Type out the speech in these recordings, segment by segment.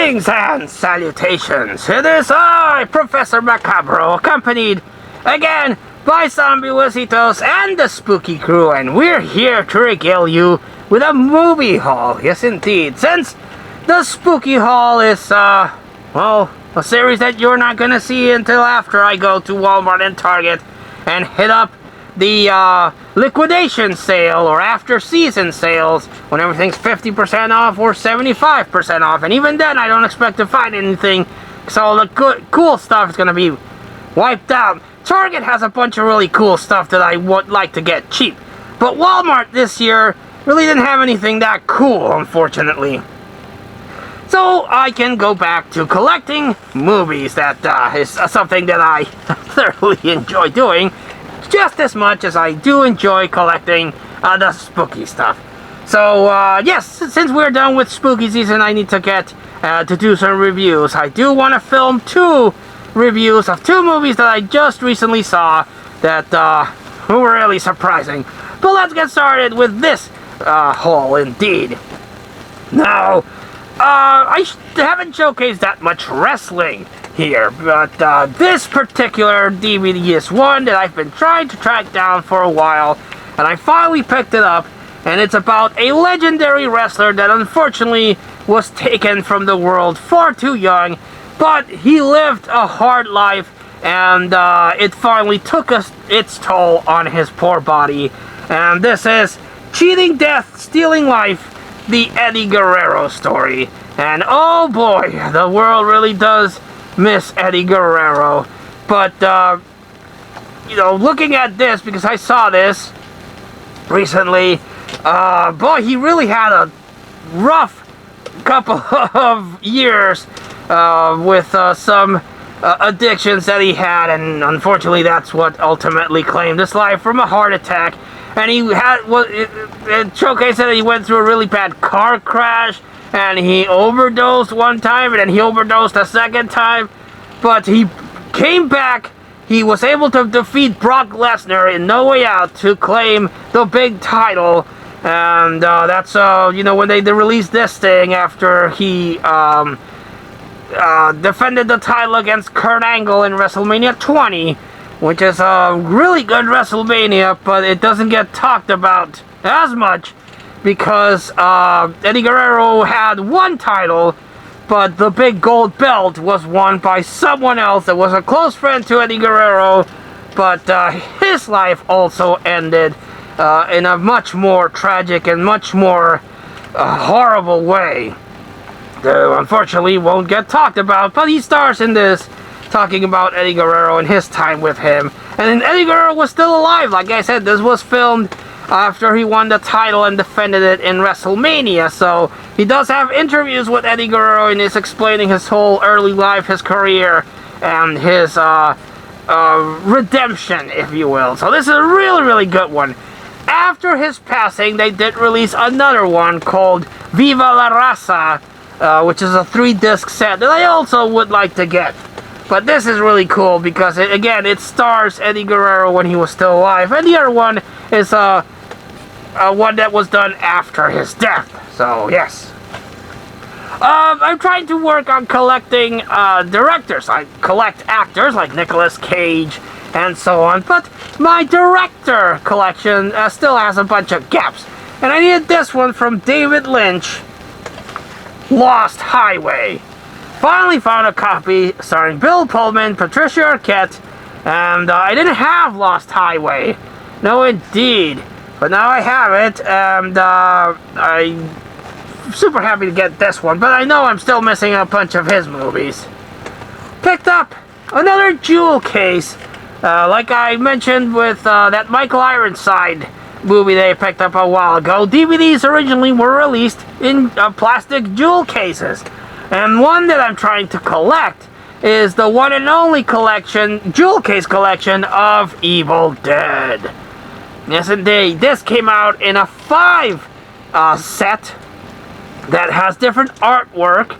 Greetings and salutations. It is I, Professor Macabro, accompanied again by Zombie Wisitos and the Spooky Crew, and we're here to regale you with a movie haul. Yes, indeed. Since the Spooky Haul is, well, a series that you're not gonna see until after I go to Walmart and Target and hit up the liquidation sale or after season sales when everything's 50% off or 75% off, and even then I don't expect to find anything, so all the good cool stuff is gonna be wiped out. Target has a bunch of really cool stuff that I would like to get cheap, but Walmart this year really didn't have anything that cool, unfortunately. So I can go back to collecting movies. That is something that I thoroughly enjoy doing, just as much as I do enjoy collecting the spooky stuff. So yes, since we're done with spooky season, I need to get to do some reviews. I do want to film 2 reviews of 2 movies that I just recently saw that were really surprising. But let's get started with this haul indeed. Now, I haven't showcased that much wrestling here, but this particular DVD is one that I've been trying to track down for a while, and I finally picked it up, and it's about a legendary wrestler that unfortunately was taken from the world far too young, but he lived a hard life, and it finally took its toll on his poor body, and this is Cheating Death, Stealing Life, the Eddie Guerrero story. And oh boy, the world really does miss Eddie Guerrero. But you know, looking at this, because I saw this recently, boy, he really had a rough couple of years with some addictions that he had, and unfortunately that's what ultimately claimed his life from a heart attack. And he had, it showcased that he went through a really bad car crash, and he overdosed one time, and then he overdosed a second time. But he came back. He was able to defeat Brock Lesnar in No Way Out to claim the big title. And that's, you know, when they released this thing after he defended the title against Kurt Angle in WrestleMania 20. Which is a really good WrestleMania, but it doesn't get talked about as much because Eddie Guerrero had one title, but the big gold belt was won by someone else that was a close friend to Eddie Guerrero, but his life also ended in a much more tragic and much more horrible way. That unfortunately won't get talked about, but he stars in this, talking about Eddie Guerrero and his time with him. And Eddie Guerrero was still alive. Like I said, this was filmed after he won the title and defended it in WrestleMania. So he does have interviews with Eddie Guerrero and is explaining his whole early life, his career, and his redemption, if you will. So this is a really, really good one. After his passing, they did release another one called Viva la Raza, which is a 3-disc set that I also would like to get. But this is really cool because, it stars Eddie Guerrero when he was still alive. And the other one is one that was done after his death. So, yes. I'm trying to work on collecting directors. I collect actors like Nicolas Cage and so on. But my director collection still has a bunch of gaps. And I needed this one from David Lynch, Lost Highway. Finally found a copy starring Bill Pullman, Patricia Arquette, and I didn't have Lost Highway. No, indeed. But now I have it, and I'm super happy to get this one, but I know I'm still missing a bunch of his movies. Picked up another jewel case, like I mentioned with that Michael Ironside movie they picked up a while ago. DVDs originally were released in plastic jewel cases. And one that I'm trying to collect is the one and only collection, jewel case collection of Evil Dead. Yes, indeed. This came out in a 5 set that has different artwork.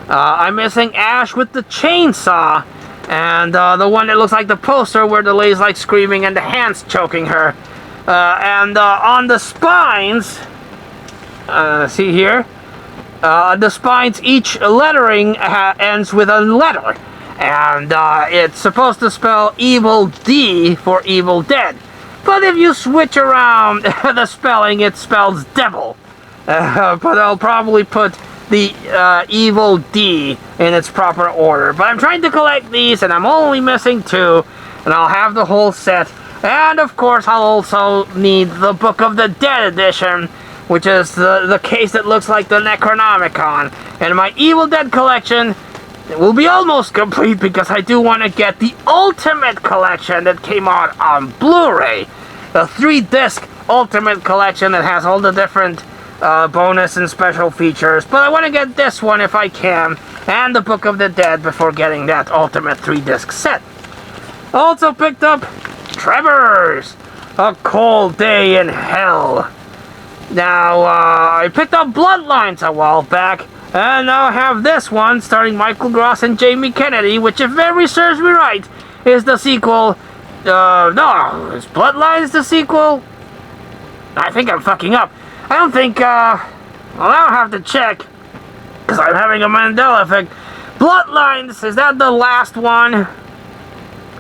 I'm missing Ash with the chainsaw, and the one that looks like the poster where the lady's like screaming and the hands choking her. And on the spines, see here, The spines, each lettering ends with a letter. And it's supposed to spell Evil D for Evil Dead. But if you switch around the spelling, it spells devil. But I'll probably put the Evil D in its proper order. But I'm trying to collect these, and I'm only missing 2. And I'll have the whole set. And of course, I'll also need the Book of the Dead edition, which is the case that looks like the Necronomicon. And my Evil Dead collection will be almost complete because I do want to get the Ultimate Collection that came out on Blu-ray. The 3-disc Ultimate Collection that has all the different bonus and special features. But I want to get this one if I can, and the Book of the Dead before getting that Ultimate 3-disc set. Also picked up Tremors, A Cold Day in Hell. Now, I picked up Bloodlines a while back, and now I have this one starring Michael Gross and Jamie Kennedy, which, if memory serves me right, is the sequel. No, is Bloodlines the sequel? I think I'm fucking up. I don't think, well, I'll have to check, because I'm having a Mandela effect. Bloodlines, is that the last one?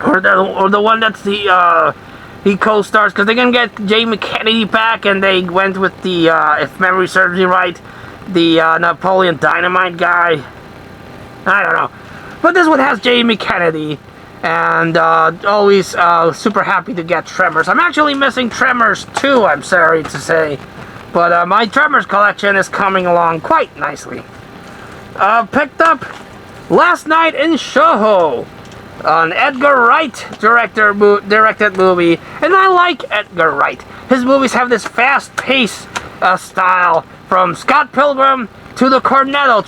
Or the one that's the, he co-stars, because they're going to get Jamie Kennedy back, and they went with the, if memory serves me right, the Napoleon Dynamite guy. I don't know. But this one has Jamie Kennedy, and always super happy to get Tremors. I'm actually missing Tremors 2, I'm sorry to say. But my Tremors collection is coming along quite nicely. Picked up Last Night in Soho, an Edgar Wright directed movie, and I like Edgar Wright. His movies have this fast-paced style, from Scott Pilgrim to the Cornetto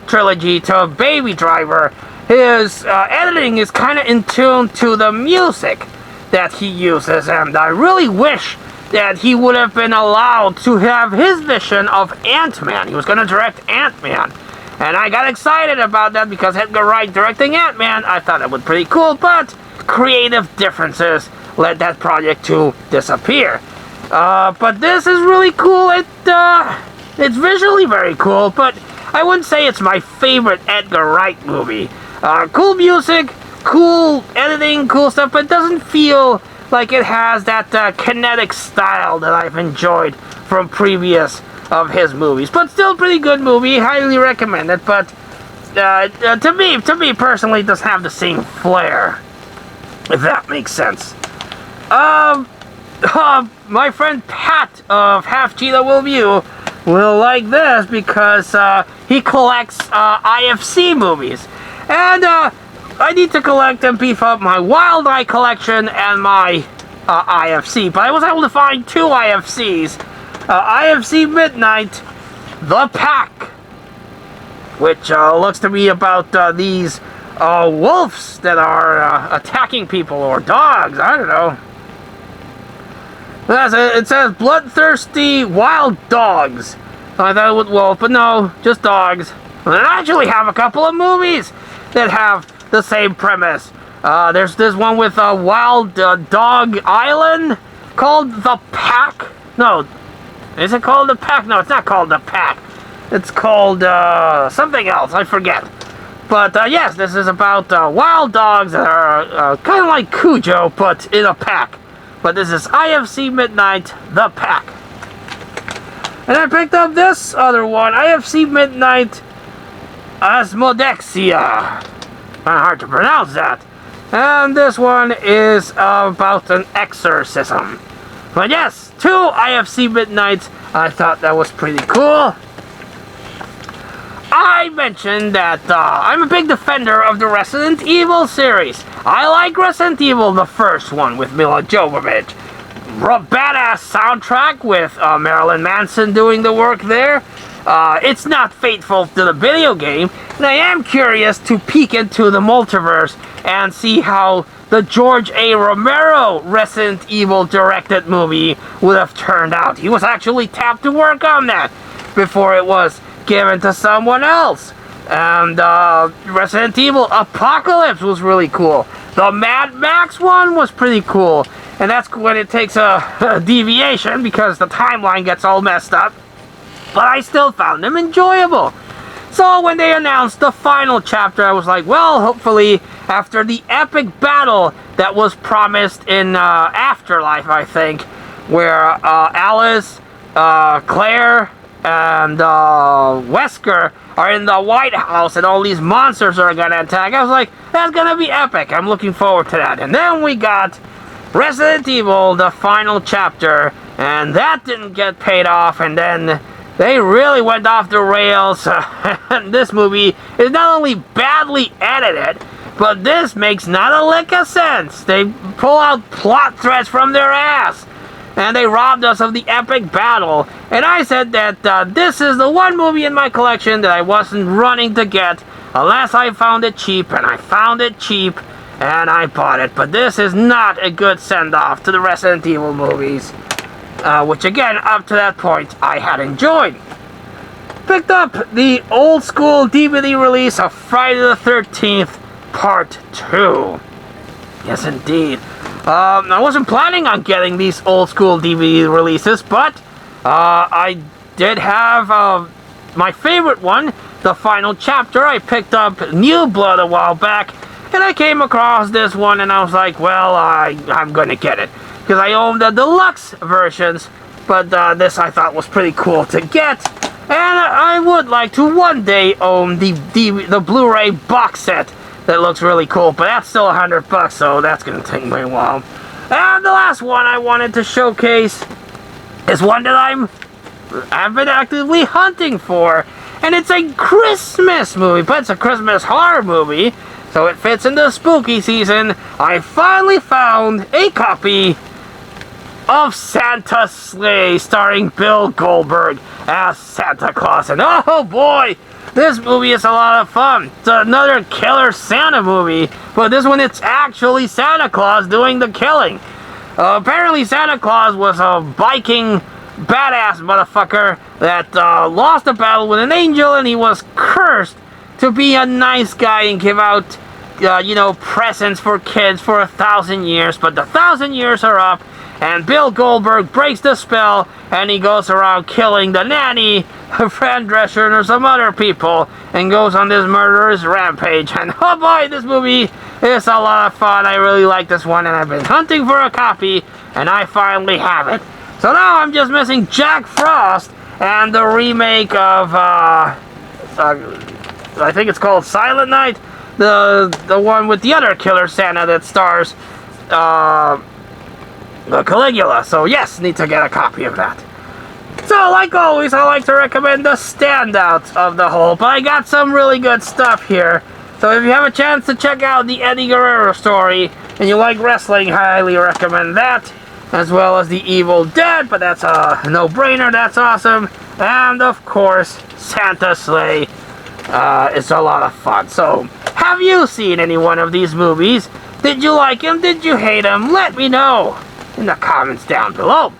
trilogy to Baby Driver. His editing is kind of in tune to the music that he uses, and I really wish that he would have been allowed to have his vision of Ant-Man. He was going to direct Ant-Man. And I got excited about that because Edgar Wright directing Ant-Man, I thought it was pretty cool, but creative differences led that project to disappear. But this is really cool. It's visually very cool, but I wouldn't say it's my favorite Edgar Wright movie. Cool music, cool editing, cool stuff, but it doesn't feel like it has that kinetic style that I've enjoyed from previous of his movies. But still pretty good movie, highly recommend it, but to me personally, it doesn't have the same flair, if that makes sense. My friend Pat of Half Cheetah Will View will like this because he collects IFC movies. And I need to collect and beef up my Wild Eye collection and my IFC. But I was able to find 2 IFCs. IFC Midnight, The Pack, which looks to be about these wolves that are attacking people, or dogs, I don't know. It says bloodthirsty wild dogs. I thought it was wolf, but no, just dogs. And I actually have a couple of movies that have the same premise. There's this one with a wild dog island called The Pack. No, is it called The Pack? No, it's not called The Pack. It's called something else, I forget. But yes, this is about wild dogs that are kind of like Cujo, but in a pack. But this is IFC Midnight, The Pack. And I picked up this other one, IFC Midnight Asmodexia. Kind of hard to pronounce that. And this one is about an exorcism. But yes, 2 IFC Midnights. I thought that was pretty cool. I mentioned that I'm a big defender of the Resident Evil series. I like Resident Evil, the first one, with Mila Jovovich. Badass soundtrack with Marilyn Manson doing the work there. It's not faithful to the video game, and I am curious to peek into the multiverse and see how the George A. Romero Resident Evil directed movie would have turned out. He was actually tapped to work on that before it was given to someone else. And Resident Evil Apocalypse was really cool. The Mad Max one was pretty cool. And that's when it takes a deviation because the timeline gets all messed up. But I still found them enjoyable. So when they announced the final chapter, I was like, well, hopefully after the epic battle that was promised in Afterlife, I think, where Alice, Claire, and Wesker are in the White House and all these monsters are gonna attack. I was like, that's gonna be epic. I'm looking forward to that. And then we got Resident Evil, the final chapter, and that didn't get paid off, and then they really went off the rails. And this movie is not only badly edited, but this makes not a lick of sense. They pull out plot threads from their ass, and they robbed us of the epic battle. And I said that this is the one movie in my collection that I wasn't running to get unless I found it cheap, and I found it cheap, and I bought it. But this is not a good send-off to the Resident Evil movies, which again, up to that point, I had enjoyed. Picked up the old school DVD release of Friday the 13th, Part 2. Yes, indeed. I wasn't planning on getting these old school DVD releases, but I did have my favorite one, the final chapter. I picked up New Blood a while back, and I came across this one, and I was like, well, I'm going to get it, because I own the deluxe versions, but this I thought was pretty cool to get, and I would like to one day own the Blu-ray box set. That looks really cool, but that's still $100, so that's going to take me a while. And the last one I wanted to showcase is one that I've been actively hunting for, and it's a Christmas movie, but it's a Christmas horror movie, so it fits in the spooky season. I finally found a copy of Santa's Sleigh, starring Bill Goldberg as Santa Claus, and oh boy! This movie is a lot of fun. It's another killer Santa movie, but this one it's actually Santa Claus doing the killing. Apparently Santa Claus was a Viking badass motherfucker that lost a battle with an angel, and he was cursed to be a nice guy and give out, presents for kids for 1,000 years. But the 1,000 years are up, and Bill Goldberg breaks the spell, and he goes around killing the nanny, Fran Drescher, and some other people, and goes on this murderous rampage. And oh boy, this movie is a lot of fun. I really like this one, and I've been hunting for a copy, and I finally have it. So now I'm just missing Jack Frost and the remake of, I think it's called Silent Night, the one with the other killer Santa that stars, Caligula. So yes, need to get a copy of that. So like always, I like to recommend the standouts of the whole, but I got some really good stuff here. So if you have a chance to check out the Eddie Guerrero story, and you like wrestling, highly recommend that, as well as the Evil Dead, but that's a no-brainer, that's awesome. And of course, Santa's Sleigh is a lot of fun. So have you seen any one of these movies? Did you like them? Did you hate them? Let me know in the comments down below.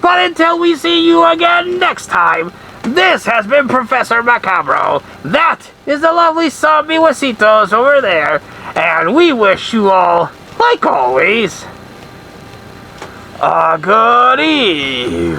But until we see you again next time, this has been Professor Macabro. That is the lovely zombie Wasitos over there. And we wish you all, like always, a good evening.